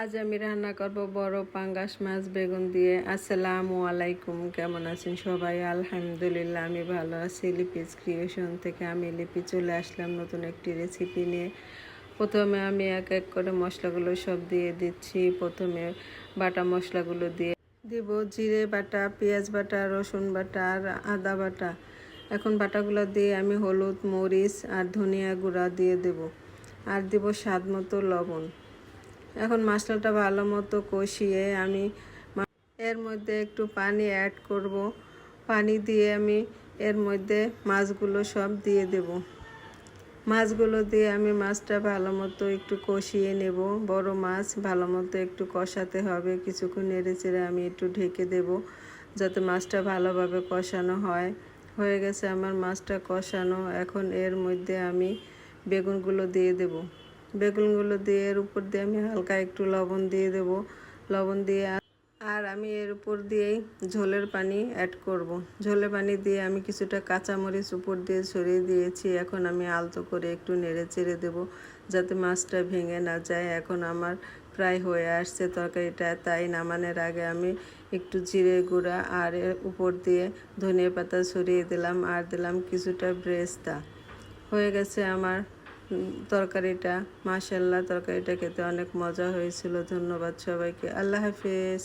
আজ আমি রান্না করব বড় পাঙ্গাস মাছ বেগুন দিয়ে। আসসালামু আলাইকুম, কেমন আছেন সবাই? আলহামদুলিল্লাহ আমি ভালো আছি। লিপিজ ক্রিয়েশন থেকে আমি লিপি চলে আসলাম নতুন একটি রেসিপি নিয়ে। প্রথমে আমি এক এক করে মশলাগুলো সব দিয়ে দিচ্ছি। প্রথমে বাটা মশলাগুলো দিয়ে দিব জিরে বাটা, পেঁয়াজ বাটা, রসুন বাটা আর আদা বাটা। এখন বাটাগুলো দিয়ে আমি হলুদ, মরিচ আর ধনিয়া গুঁড়া দিয়ে দেব, আর দেব স্বাদ মতো লবণ। এখন মশলাটা ভালো মতো কষিয়ে আমি এর মধ্যে একটু পানি অ্যাড করব। পানি দিয়ে আমি এর মধ্যে মাছগুলো সব দিয়ে দেব। মাছগুলো দিয়ে আমি মাছটা ভালো মতো একটু কষিয়ে নেব। বড় মাছ ভালো মতো একটু কষাতে হবে। কিছুক্ষণ নেড়ে চেড়ে আমি একটু ঢেকে দেব যাতে মাছটা ভালোভাবে কষানো হয়। হয়ে গেছে আমার মাছটা কষানো। এখন এর মধ্যে আমি বেগুনগুলো দিয়ে দেব। বেগুনগুলো দিয়ে এর উপর দিয়ে আমি হালকা একটু লবণ দিয়ে দেব। লবণ দিয়ে আর আমি এর উপর দিয়েই ঝোলের পানি অ্যাড করব। ঝোলের পানি দিয়ে আমি কিছুটা কাঁচামরিচ উপর দিয়ে ছড়িয়ে দিয়েছি। এখন আমি আলতো করে একটু নেড়ে চেড়ে দেবো যাতে মাছটা ভেঙে না যায়। এখন আমার প্রায় হয়ে আসছে তরকারিটা, তাই নামানোর আগে আমি একটু জিরে গুঁড়া আর এর উপর দিয়ে ধনিয়া পাতা ছড়িয়ে দিলাম আর দিলাম কিছুটা ব্রেস্তা। হয়ে গেছে আমার তরকারিটা। মাশাআল্লাহ, তরকারিটা খেতে অনেক মজা হয়েছিল। ধন্যবাদ সবাইকে। আল্লাহ হাফেজ।